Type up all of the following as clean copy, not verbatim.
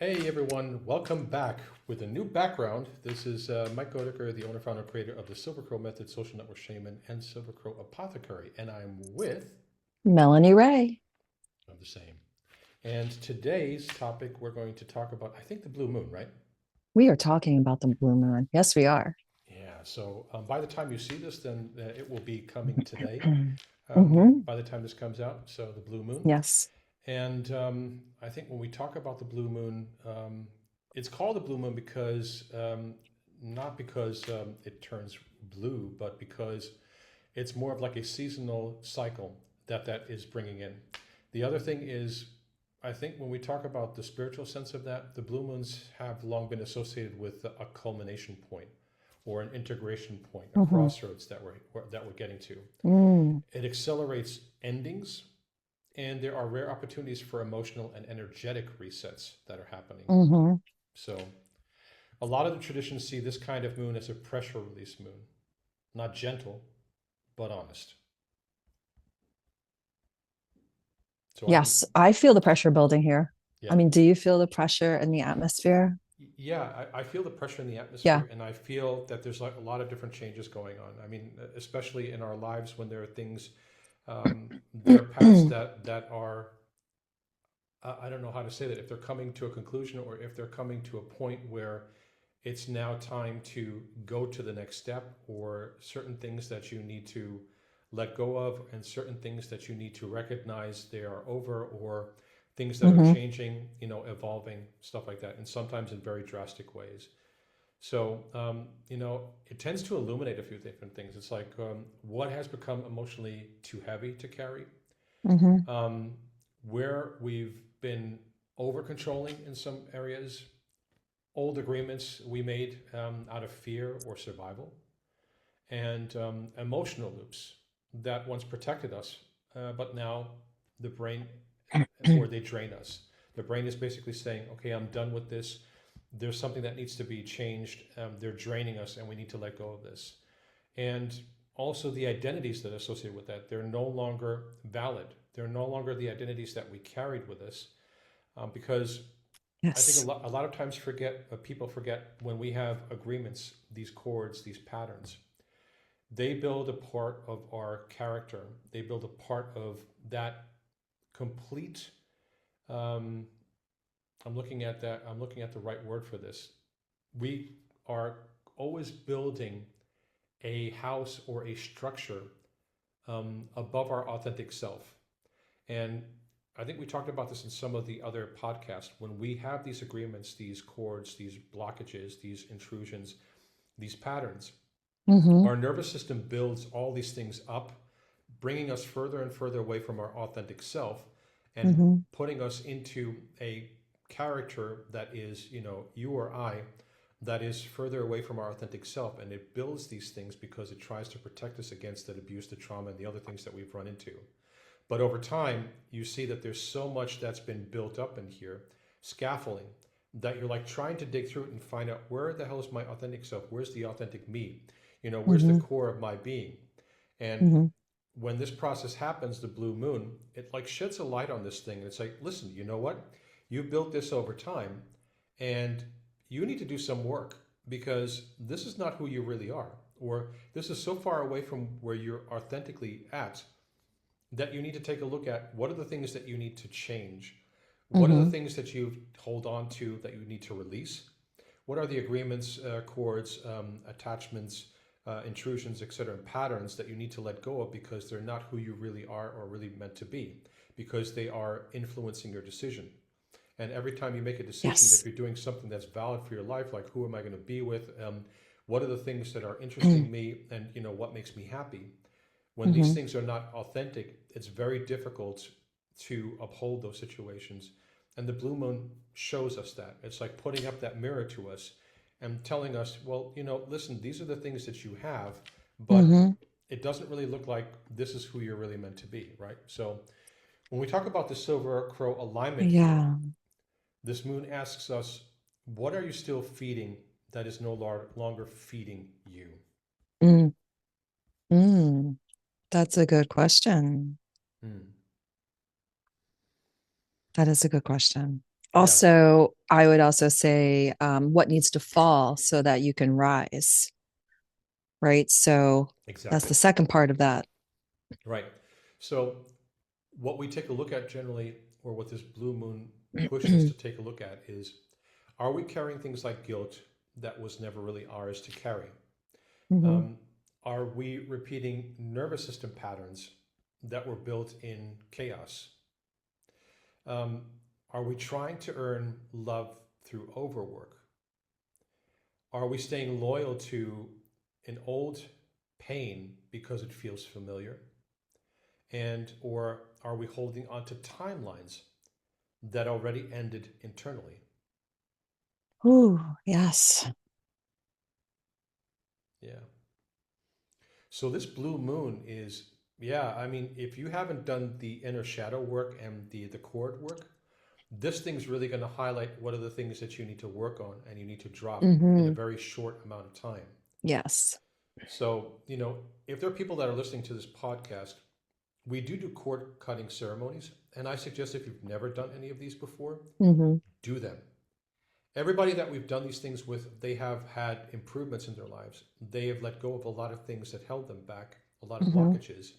Hey everyone, welcome back with a new background. This is Mike Godeker, the owner, founder, creator of the Silver Crow Method, Social Network Shaman, and Silver Crow Apothecary, and I'm with Melanie Ray. of the same. And today's topic, we're going to talk about, I think, the blue moon, right? We are talking about the blue moon. Yes, we are. Yeah. So by the time you see this, then it will be coming today. Hmm. By the time this comes out, so the blue moon. Yes. And I think when we talk about the blue moon, it's called the blue moon because not because it turns blue, but because it's more of like a seasonal cycle that is bringing in. The other thing is, I think when we talk about the spiritual sense of that, the blue moons have long been associated with a culmination point or an integration point, a Hmm. crossroads that we're getting to. Mm. It accelerates endings, and there are rare opportunities for emotional and energetic resets that are happening. Hmm. So, a lot of the traditions see this kind of moon as a pressure release moon, not gentle, but honest. So, I think, Yes, I feel the pressure building here. I yeah, mean, do you feel the pressure in the atmosphere? yeah, I feel the pressure in the Yeah. atmosphere, and I feel that there's like a lot of different changes going on. I mean, especially in our lives when there are things, there are paths that are I don't know how to say that, if they're coming to a conclusion or if they're coming to a point where it's now time to go to the next step, or certain things that you need to let go of and certain things that you need to recognize they are over, or things that are Hmm. changing, evolving, stuff like that, and sometimes in very drastic ways. So, it tends to illuminate a few different things. It's like what has become emotionally too heavy to carry, Hmm. um, where we've been over controlling in some areas, old agreements we made out of fear or survival, and emotional loops that once protected us, but now the brain, or they drain us. The brain is basically saying, okay, I'm done with this. There's something that needs to be changed. They're draining us, and we need to let go of this. And also the identities that are associated with that, they're no longer valid. They're no longer the identities that we carried with us, because I think Yes. a lot of times people forget when we have agreements, these cords, these patterns, they build a part of our character. They build a part of that complete. Um, I'm looking at that. I'm looking at the right word for this. We are always building a house or a structure above our authentic self. And I think we talked about this in some of the other podcasts. When we have these agreements, these cords, these blockages, these intrusions, these patterns, Hmm. our nervous system builds all these things up, bringing us further and further away from our authentic self, and Hmm. putting us into a character that is, you or I, that is further away from our authentic self. And it builds these things because it tries to protect us against that abuse, the trauma, and the other things that we've run into. But over time, you see that there's so much that's been built up in here, scaffolding, that you're like trying to dig through it and find out, where the hell is my authentic self? Where's the authentic me? Where's the Hmm. core of my being? And Hmm. when this process happens, the blue moon, it like sheds a light on this thing. And it's like, listen, you know what? You built this over time, and you need to do some work, because this is not who you really are. Or this is so far away from where you're authentically at, that you need to take a look at, what are the things that you need to change? What are the Hmm. things that you hold on to that you need to release? What are the agreements, cords, attachments, intrusions, etc., and patterns that you need to let go of, because they're not who you really are or really meant to be, because they are influencing your decision. And every time you make a decision, if Yes. you're doing something that's valid for your life, like who am I going to be with, what are the things that are interesting me, and what makes me happy, when these Hmm. things are not authentic, it's very difficult to uphold those situations. And the blue moon shows us that. It's like putting up that mirror to us and telling us, well, listen, these are the things that you have, but Hmm. it doesn't really look like this is who you're really meant to be, right? So when we talk about the silver crow alignment here, Yeah. this moon asks us, what are you still feeding that is no longer feeding you? Mm. Mm. That's a good question. Hmm. That is a good question. Yeah, Also, I would also say what needs to fall so that you can rise, right? So that's exactly. the second part of that. Right. So what we take a look at generally, or what this blue moon pushes us to take a look at, is are we carrying things like guilt that was never really ours to carry? Hmm. Um, are we repeating nervous system patterns that were built in chaos? Um, are we trying to earn love through overwork? Are we staying loyal to an old pain because it feels familiar? And or are we holding on to timelines that already ended internally? Ooh, yes. Yeah. So this blue moon is, yeah, I mean, if you haven't done the inner shadow work and the cord work, this thing's really going to highlight what are the things that you need to work on and you need to drop in a Hmm. very short amount of time. Yes. So, if there are people that are listening to this podcast, we do cord cutting ceremonies. And I suggest if you've never done any of these before, Hmm. do them. Everybody that we've done these things with, they have had improvements in their lives. They have let go of a lot of things that held them back, a lot of Hmm. blockages.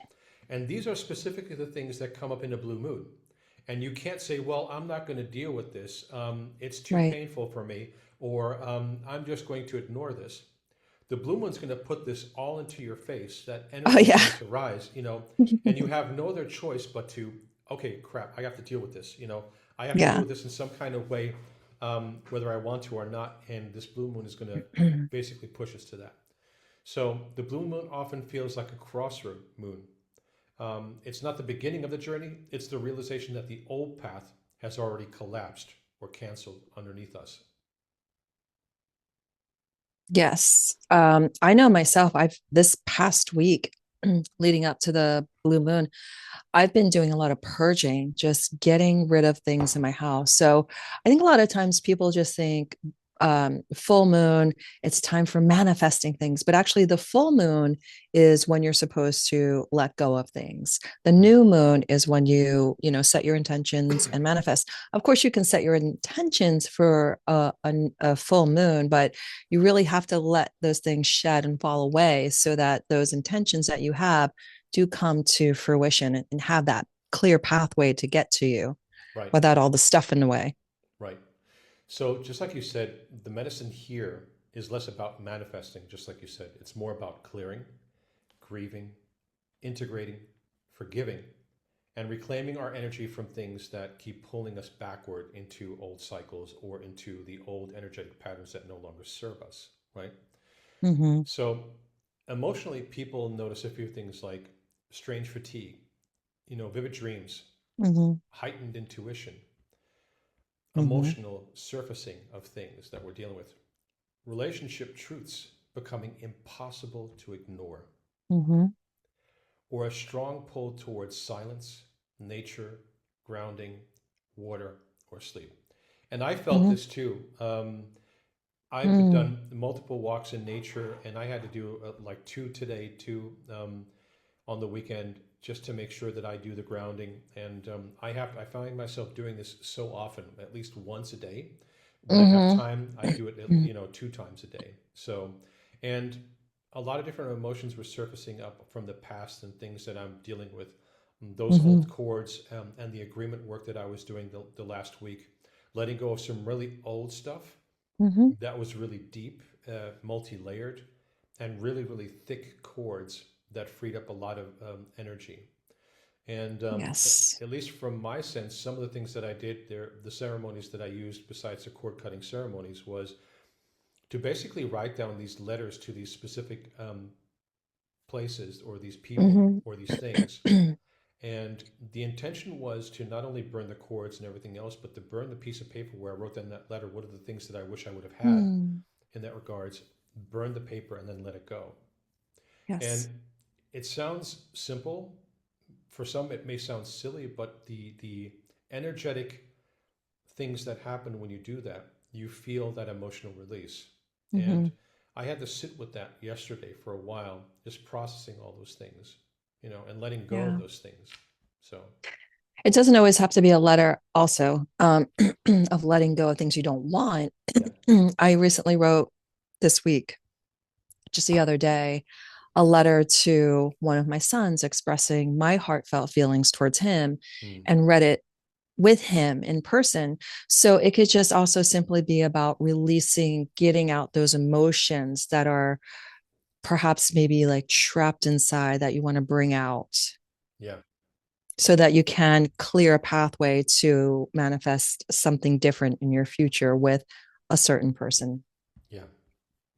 And these are specifically the things that come up in a blue moon. And you can't say, well, I'm not going to deal with this. It's too Right. painful for me, or I'm just going to ignore this. The blue moon's going to put this all into your face. That Oh, energy is yeah. going to rise, and you have no other choice but to, okay, crap, I have to deal with this. I have to deal Yeah. with this in some kind of way, whether I want to or not. And this blue moon is going to basically push us to that. So the blue moon often feels like a crossroad moon. It's not the beginning of the journey, it's the realization that the old path has already collapsed or canceled underneath us. Yes. I know myself, I've this past week leading up to the blue moon, I've been doing a lot of purging, just getting rid of things in my house. So I think a lot of times people just think full moon, it's time for manifesting things. But actually, the full moon is when you're supposed to let go of things. The Mm. new moon is when set your intentions and manifest. Of course, you can set your intentions for a full moon, but you really have to let those things shed and fall away so that those intentions that you have do come to fruition and have that clear pathway to get to you Right, without all the stuff in the way. right. So, just like you said, the medicine here is less about manifesting, just like you said. It's more about clearing, grieving, integrating, forgiving, and reclaiming our energy from things that keep pulling us backward into old cycles or into the old energetic patterns that no longer serve us, right? Mm-hmm. So, emotionally, people notice a few things like strange fatigue, vivid dreams, Mm-hmm. heightened intuition, Mm-hmm. emotional surfacing of things that we're dealing with, relationship truths becoming impossible to ignore, Mm-hmm. or a strong pull towards silence, nature, grounding, water, or sleep. And I felt Mm-hmm. this too. I've Mm-hmm. done multiple walks in nature, and I had to do like two today, two on the weekend, just to make sure that I do the grounding. And I find myself doing this so often, at least once a day. When I have Mm-hmm. time, I do it, two times a day. So, and a lot of different emotions were surfacing up from the past and things that I'm dealing with. Those Mm-hmm. old cords and the agreement work that I was doing the last week, letting go of some really old stuff Mm-hmm. that was really deep, multi-layered, and really, really thick chords that freed up a lot of energy. And Yes. at least from my sense, some of the things that I did there, the ceremonies that I used besides the cord cutting ceremonies, was to basically write down these letters to these specific places or these people Mm-hmm. or these things. And the intention was to not only burn the cords and everything else, but to burn the piece of paper where I wrote down that letter. What are the things that I wish I would have had Mm. in that regards? Burn the paper and then let it go. And Yes. it sounds simple. For some, it may sound silly, but the energetic things that happen when you do that, you feel that emotional release. Mm-hmm. And I had to sit with that yesterday for a while, just processing all those things, and letting go of Yeah. those things. So, It doesn't always have to be a letter, also, of letting go of things you don't want. Yeah. I recently wrote this week, just the other day, a letter to one of my sons expressing my heartfelt feelings towards him Mm. and read it with him in person. So it could just also simply be about releasing, getting out those emotions that are perhaps maybe like trapped inside that you want to bring out Yeah. so that you can clear a pathway to manifest something different in your future with a certain person. Yeah.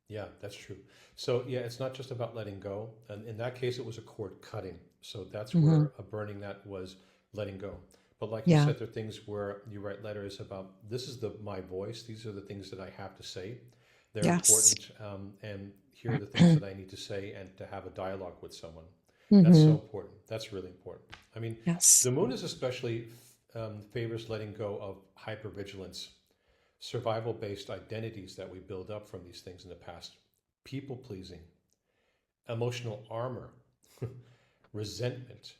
Yeah, that's true. So yeah, it's not just about letting go. And in that case, it was a cord cutting. So that's Mm-hmm. where a burning that was letting go. But like you Yeah. said, there are things where you write letters about this is the my voice. These are the things that I have to say. They're Yes. important, and here are the things that I need to say, and to have a dialogue with someone. That's so Mm-hmm. important. That's really important. I mean, Yes. the moon is especially favors letting go of hypervigilance, survival based identities that we build up from these things in the past, people pleasing, emotional armor, resentment,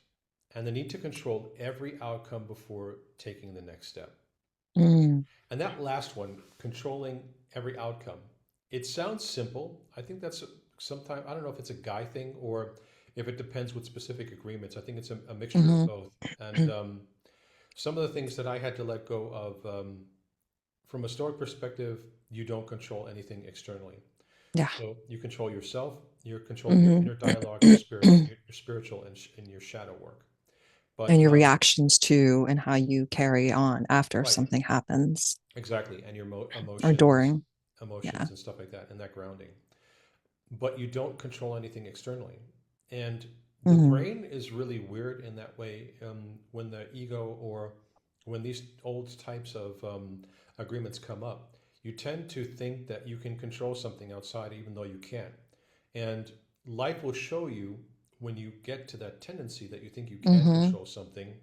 and the need to control every outcome before taking the next step. Mm. And that last one, controlling every outcome, it sounds simple. I think that's sometimes, I don't know if it's a guy thing or if it depends with specific agreements. I think it's a mixture of Mm-hmm. both. And some of the things that I had to let go of, from a Stoic perspective, you don't control anything externally. Yeah. So you control yourself, you're controlling your Mm-hmm. inner dialogue, your spirit, your spiritual and your shadow work. But And your reactions to and how you carry on after right, something happens exactly, and your or emotions, during. Yeah. emotions and stuff like that, and that grounding. But you don't control anything externally, and the Mm-hmm. brain is really weird in that way. When the ego or when these old types of agreements come up, you tend to think that you can control something outside, even though you can't. And life will show you when you get to that tendency that you think you can Mm-hmm. control something.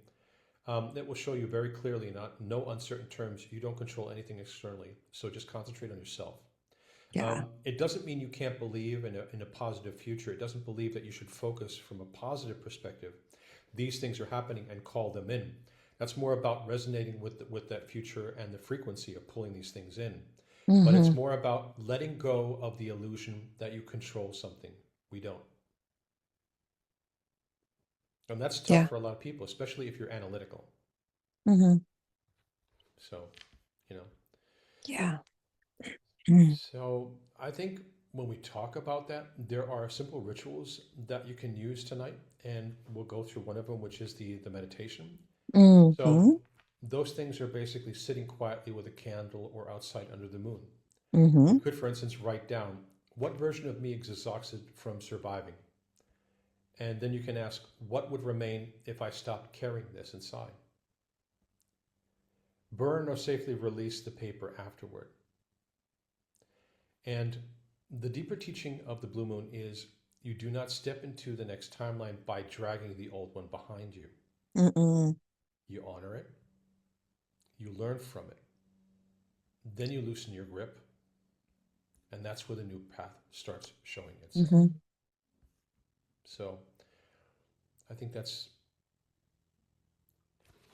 It will show you very clearly, not no uncertain terms. You don't control anything externally, so just concentrate on yourself. Yeah. It doesn't mean you can't believe in a positive future. It doesn't believe that you should focus from a positive perspective. These things are happening and call them in. That's more about resonating with that future and the frequency of pulling these things in. But it's Mm-hmm. more about letting go of the illusion that you control something. We don't. And that's tough Yeah. for a lot of people, especially if you're analytical. Mm-hmm. So, you know. Yeah. Mm. So I think when we talk about that, there are simple rituals that you can use tonight, and we'll go through one of them, which is the meditation. So Mm-hmm. those things are basically sitting quietly with a candle or outside under the moon. You Mm-hmm. could, for instance, write down what version of me is exhausted from surviving, and then you can ask what would remain if I stopped carrying this inside. Burn or safely release the paper afterward. And the deeper teaching of the blue moon is you do not step into the next timeline by dragging the old one behind you. Mm-mm. You honor it, you learn from it, then you loosen your grip, and that's where the new path starts showing itself. Mm-hmm. So I think that's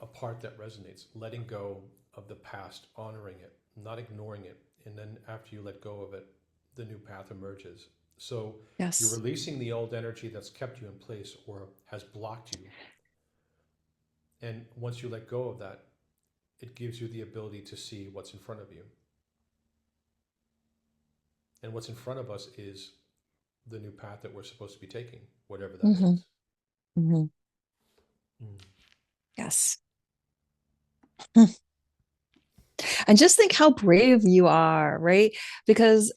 a part that resonates, letting go of the past, honoring it, not ignoring it. And then after you let go of it, the new path emerges. So you're Yes. releasing the old energy that's kept you in place or has blocked you. And once you let go of that, it gives you the ability to see what's in front of you. And what's in front of us is the new path that we're supposed to be taking, whatever that Mm-hmm. is. Mm-hmm. Mm. Yes. And just think how brave you are, right? Because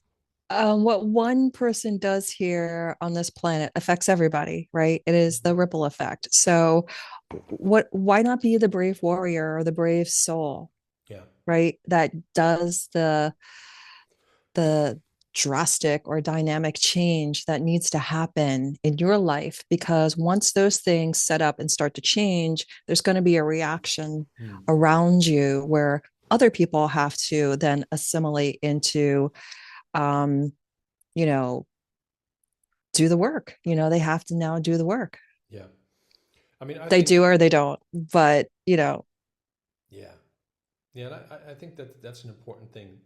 what one person does here on this planet affects everybody, right? It is the ripple effect. So, why not be the brave warrior or the brave soul, Yeah. right? That does the drastic or dynamic change that needs to happen in your life, because once those things set up and start to change, there's going to be a reaction Mm. around you where other people have to then assimilate into, um, you know, do the work. They have to now do the work. Yeah. I mean, I They think, do or they don't, but yeah. Yeah, and I think that that's an important thing.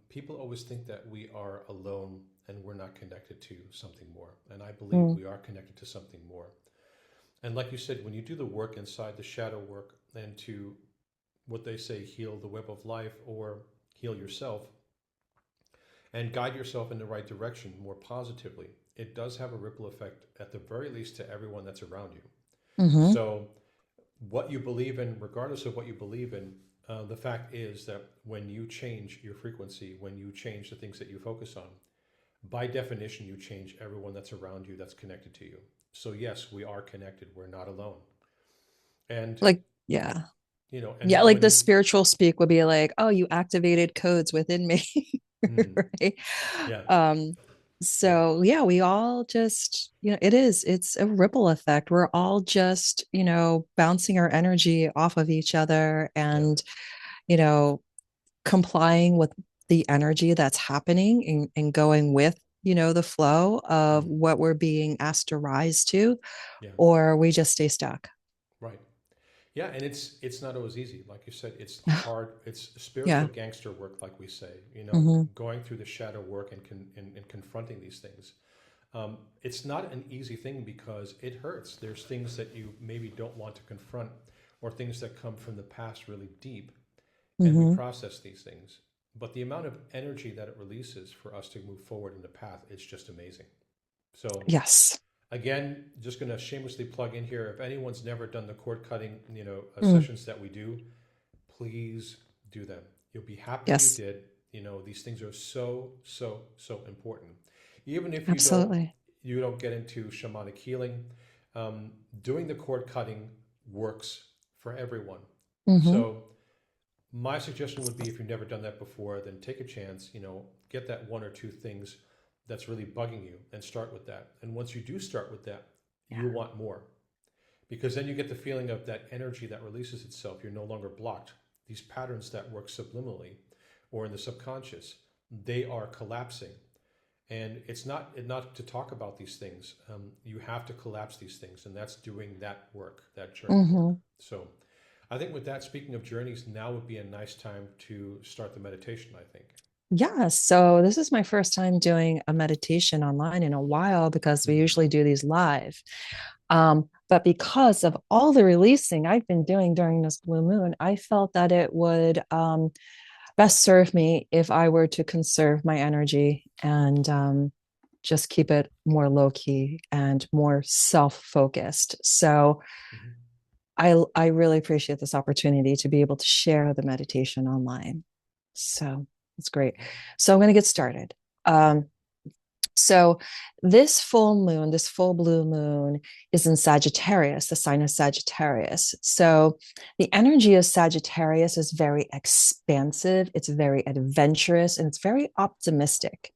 People always think that we are alone and we're not connected to something more. And I believe mm, we are connected to something more. And like you said, when you do the work inside, the shadow work, and to what they say, heal the web of life or heal yourself and guide yourself in the right direction more positively, it does have a ripple effect, at the very least, to everyone that's around you. hmm So, what you believe in, regardless of what you believe in, the fact is that when you change your frequency, when you change the things that you focus on, by definition, you change everyone that's around you that's connected to you. So, yes, we are connected. We're not alone. And, like, yeah. and Yeah, now like when the you, spiritual speak would be like, oh, you activated codes within me. mhm, Right. yeah, Um, yeah, so yeah, we all just, it's a ripple effect. We're all just, bouncing our energy off of each other yeah, and, you know, complying with the energy that's happening and going with, the flow of mhm, what we're being asked to rise to, yeah, or we just stay stuck. right. Yeah, and it's not always easy. Like you said, it's hard. It's spiritual Yeah. gangster work, like we say. hmm Going through the shadow work and confronting these things. It's not an easy thing because it hurts. There's things that you maybe don't want to confront, or things that come from the past really deep, and we hmm process these things. But the amount of energy that it releases for us to move forward in the path, it's just amazing. So Yes. again, just going to shamelessly plug in here. If anyone's never done the cord cutting, Mm, sessions that we do, please do them. You'll be happy you yes. did. These things are so, so, so important. Even if Absolutely. you don't get into shamanic healing, doing the cord cutting works for everyone. hmm So my suggestion would be, if you've never done that before, then take a chance, get that one or two things that's really bugging you and start with that. And once you do start with that, Yeah. you'll want more, because then you get the feeling of that energy that releases itself. You're no longer blocked. These patterns that work subliminally or in the subconscious, they are collapsing. And it's not to talk about these things. You have to collapse these things, and that's doing that work, that journey work. hmm So I think with that, speaking of journeys, now would be a nice time to start the meditation, I think. Yeah. So this is my first time doing a meditation online in a while because we Mm-hmm. usually do these live. But because of all the releasing I've been doing during this blue moon, I felt that it would best serve me if I were to conserve my energy and just keep it more low key and more self focused. So Mm-hmm. I really appreciate this opportunity to be able to share the meditation online. So it's great. So I'm going to get started. Um, so this full moon, this full blue moon is in Sagittarius, the sign of Sagittarius. So the energy of Sagittarius is very expansive, it's very adventurous, and it's very optimistic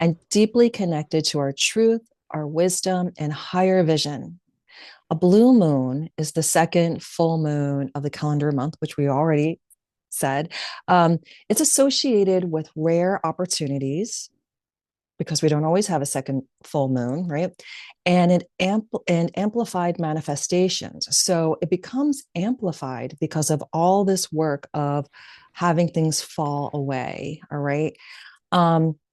and deeply connected to our truth, our wisdom, and higher vision. A blue moon is the second full moon of the calendar month, which we already said. It's associated with rare opportunities because we don't always have a second full moon, right? And and amplified manifestations. So it becomes amplified because of all this work of having things fall away. All right.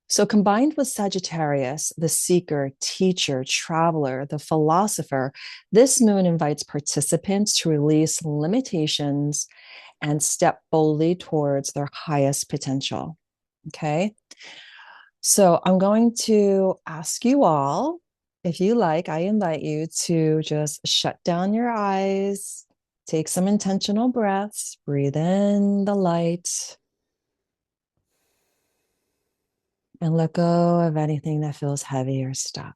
So combined with Sagittarius, the seeker, teacher, traveler, the philosopher, this moon invites participants to release limitations and step boldly towards their highest potential. Okay. So I'm going to ask you all, if you like, I invite you to just shut down your eyes, take some intentional breaths, breathe in the light, and let go of anything that feels heavy or stuck.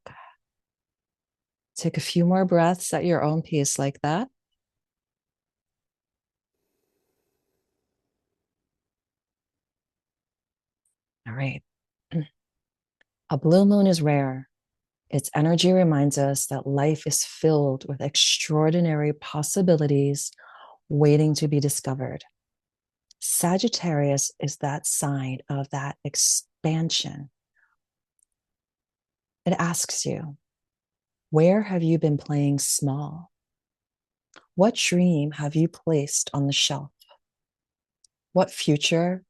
Take a few more breaths at your own pace, like that. All right. A blue moon is rare. Its energy reminds us that life is filled with extraordinary possibilities waiting to be discovered. Sagittarius is that sign of that expansion. It asks you, where have you been playing small? What dream have you placed on the shelf? What future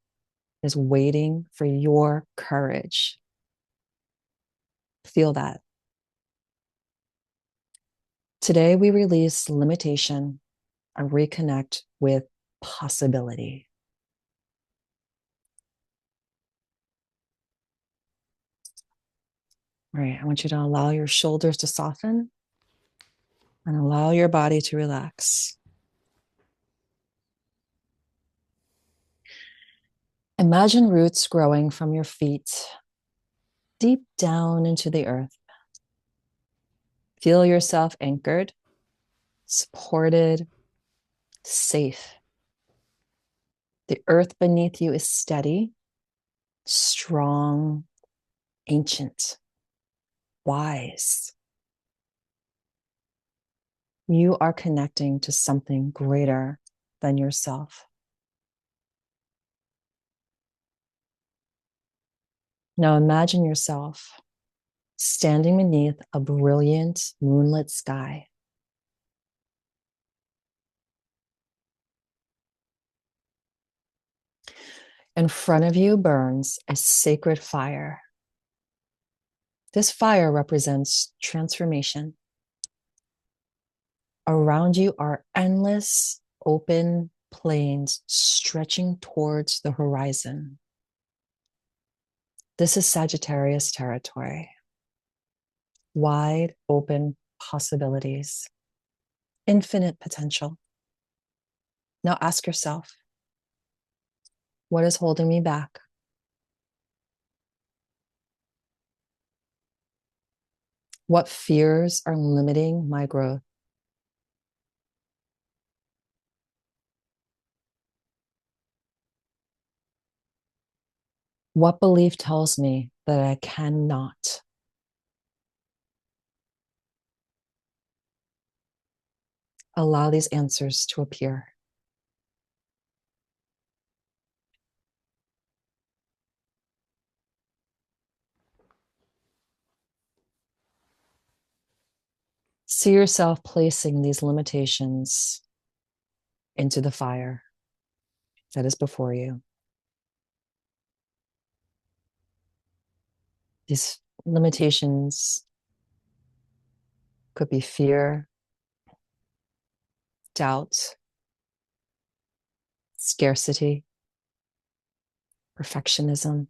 is waiting for your courage? Feel that. Today, we release limitation and reconnect with possibility. All right, I want you to allow your shoulders to soften and allow your body to relax. Imagine roots growing from your feet deep down into the earth. Feel yourself anchored, supported, safe. The earth beneath you is steady, strong, ancient, wise. You are connecting to something greater than yourself. Now imagine yourself standing beneath a brilliant moonlit sky. In front of you burns a sacred fire. This fire represents transformation. Around you are endless open plains stretching towards the horizon. This is Sagittarius territory. Wide open possibilities, infinite potential. Now ask yourself, what is holding me back? What fears are limiting my growth? What belief tells me that I cannot? Allow these answers to appear. See yourself placing these limitations into the fire that is before you. These limitations could be fear, doubt, scarcity, perfectionism,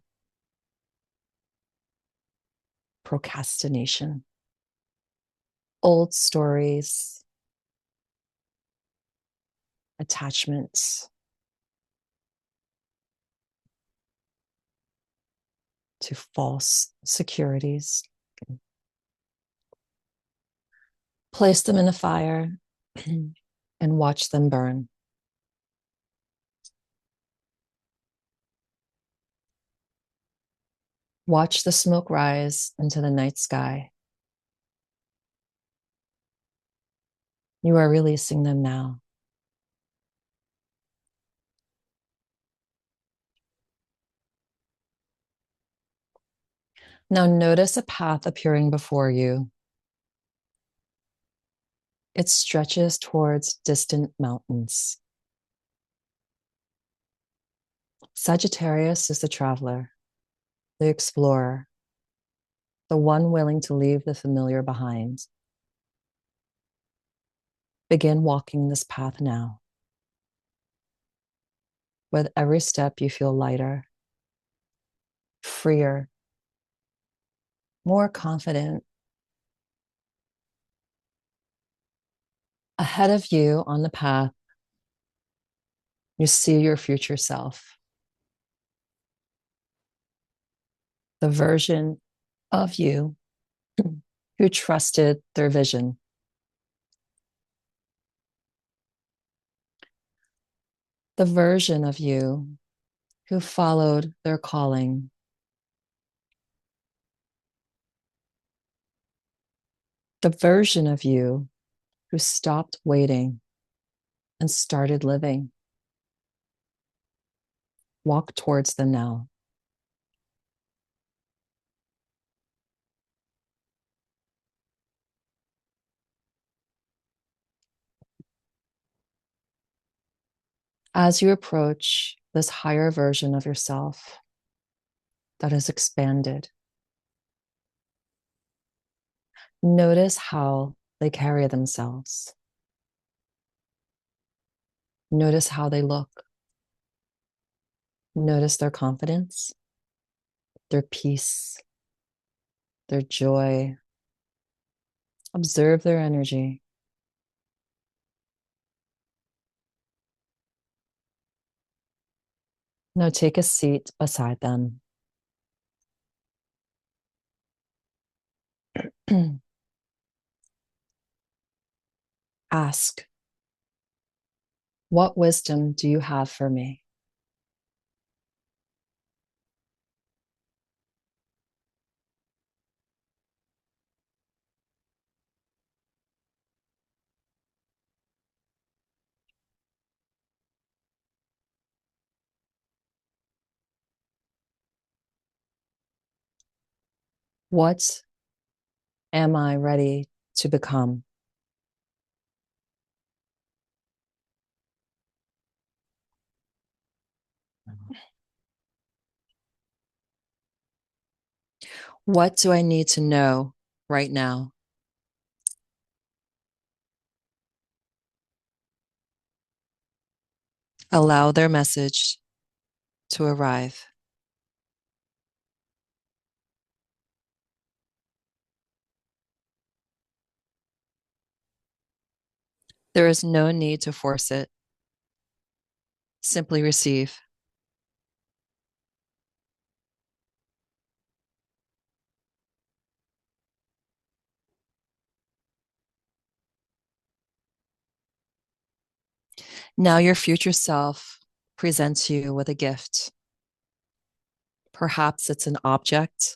procrastination, old stories, attachments to false securities. Place them in a fire and watch them burn. Watch the smoke rise into the night sky. You are releasing them now. Now notice a path appearing before you. It stretches towards distant mountains. Sagittarius is the traveler, the explorer, the one willing to leave the familiar behind. Begin walking this path now. With every step, you feel lighter, freer, more confident. Ahead of you on the path, you see your future self, the version of you who trusted their vision. The version of you who followed their calling. The version of you who stopped waiting and started living. Walk towards them now. As you approach this higher version of yourself that is expanded, notice how they carry themselves. Notice how they look. Notice their confidence, their peace, their joy. Observe their energy. Now take a seat beside them. Ask, what wisdom do you have for me? What am I ready to become? What do I need to know right now? Allow their message to arrive. There is no need to force it. Simply receive. Now your future self presents you with a gift. Perhaps it's an object,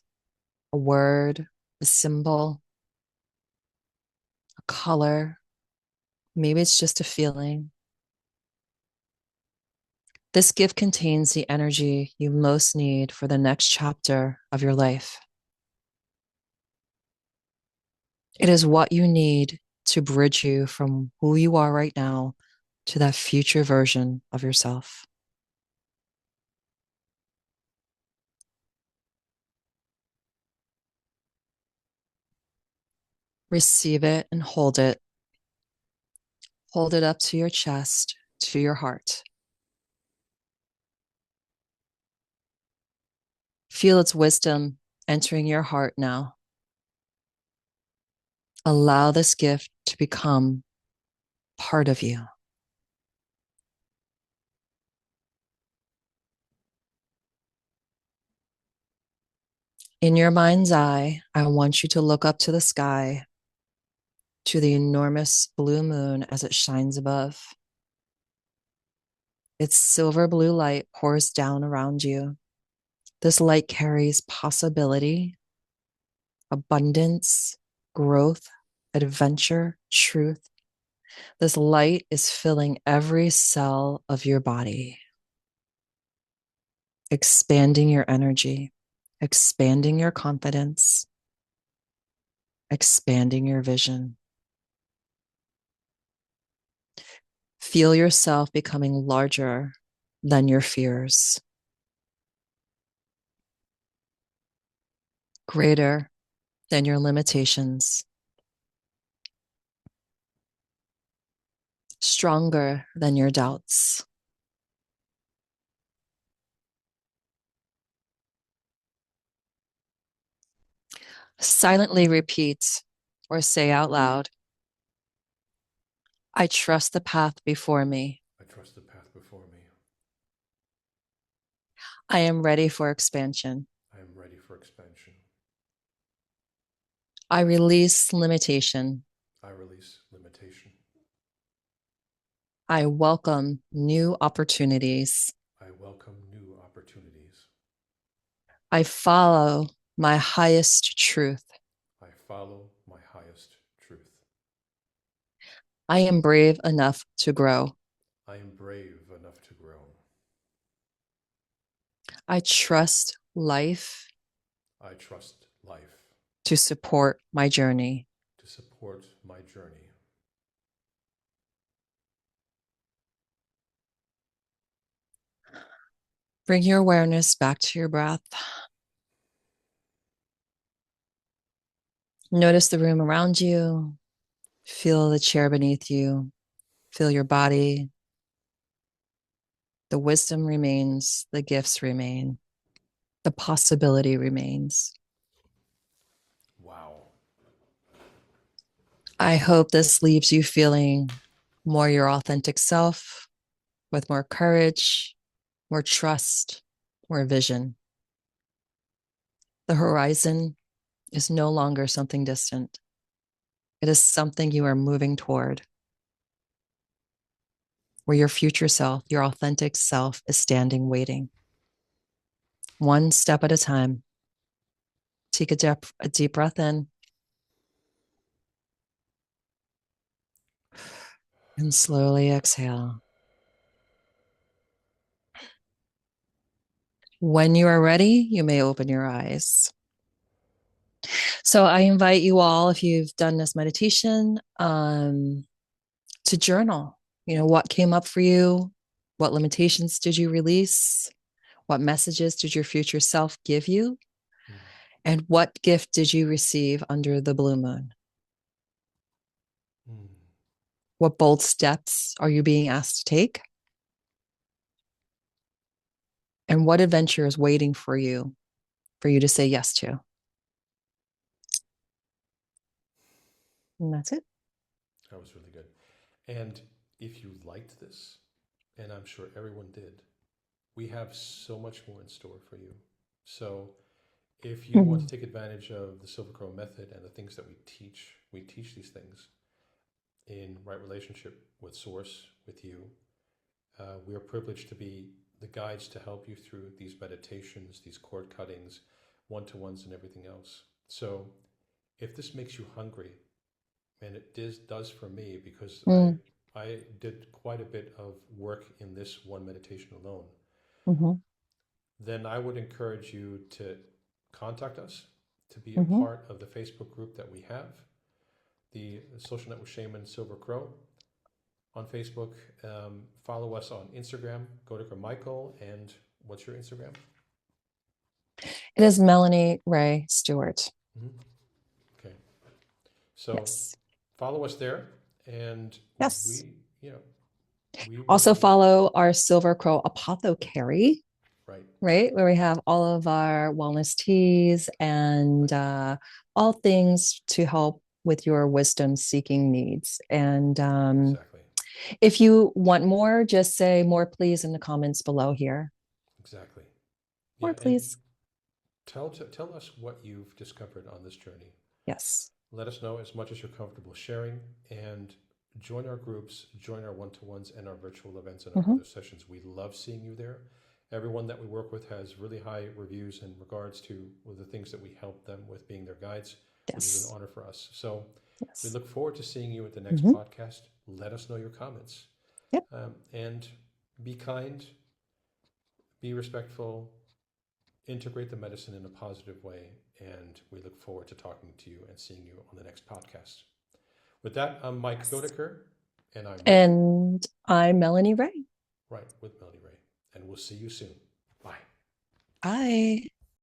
a word, a symbol, a color. Maybe it's just a feeling. This gift contains the energy you most need for the next chapter of your life. It is what you need to bridge you from who you are right now to that future version of yourself. Receive it and hold it. Hold it up to your chest, to your heart. Feel its wisdom entering your heart now. Allow this gift to become part of you. In your mind's eye, I want you to look up to the sky, to the enormous blue moon as it shines above. Its silver blue light pours down around you. This light carries possibility, abundance, growth, adventure, truth. This light is filling every cell of your body, expanding your energy, expanding your confidence, expanding your vision. Feel yourself becoming larger than your fears, greater than your limitations, stronger than your doubts. Silently repeat or say out loud, I trust the path before me. I trust the path before me. I am ready for expansion. I am ready for expansion. I release limitation. I release limitation. I welcome new opportunities. I welcome new opportunities. I follow my highest truth. I follow my highest truth. I am brave enough to grow. I am brave enough to grow. I trust life I trust life to support my journey. to support my journey. Bring your awareness back to your breath. Notice the room around you. Feel the chair beneath you. Feel your body. The wisdom remains. The gifts remain. The possibility remains. Wow. I hope this leaves you feeling more your authentic self with more courage, more trust, more vision. The horizon is no longer something distant. It is something you are moving toward, where your future self, your authentic self, is standing waiting. One step at a time. Take a deep breath in and slowly exhale. When you are ready, you may open your eyes. So I invite you all, if you've done this meditation, to journal. You know, what came up for you? What limitations did you release? What messages did your future self give you? Mm. And what gift did you receive under the blue moon? Mm. What bold steps are you being asked to take? And what adventure is waiting for you to say yes to? And that's it. That was really good. And if you liked this, and I'm sure everyone did, we have so much more in store for you. So if you want to Mhm. take advantage of the Silver Crow method and the things that we teach these things in right relationship with Source, with you. We are privileged to be the guides to help you through these meditations, these cord cuttings, one to ones, and everything else. So if this makes you hungry, and it does for me because Mm, I did quite a bit of work in this one meditation alone, mhm, then I would encourage you to contact us to be a mhm. part of the Facebook group that we have, the Social Network Shaman Silver Crow on Facebook. Follow us on Instagram, go to Michael, and what's your Instagram? It is Melanie Ray Stewart. Mm-hmm. Okay, so Yes. follow us there, and Yes. we, you know, we Also will. follow our Silver Crow Apothecary, Right, right? Where we have all of our wellness teas and all things to help with your wisdom seeking needs. And exactly, if you want more, just say more, please, in the comments below here. exactly. Yeah, More, and please. tell us what you've discovered on this journey. Yes. Let us know as much as you're comfortable sharing, and join our groups, join our one-to-ones and our virtual events and our Mm-hmm. other sessions. We love seeing you there. Everyone that we work with has really high reviews in regards to the things that we help them with being their guides, which is an Yes. honor for us. So we Yes. look forward to seeing you at the next Mm-hmm. podcast. Let us know your comments, Yep. and be kind, be respectful, integrate the medicine in a positive way, and we look forward to talking to you and seeing you on the next podcast. With that, I'm Mike Yes. Godeker, and I'm with, And I'm Melanie Ray. right, with Melody Ray. And we'll see you soon. Bye. Bye.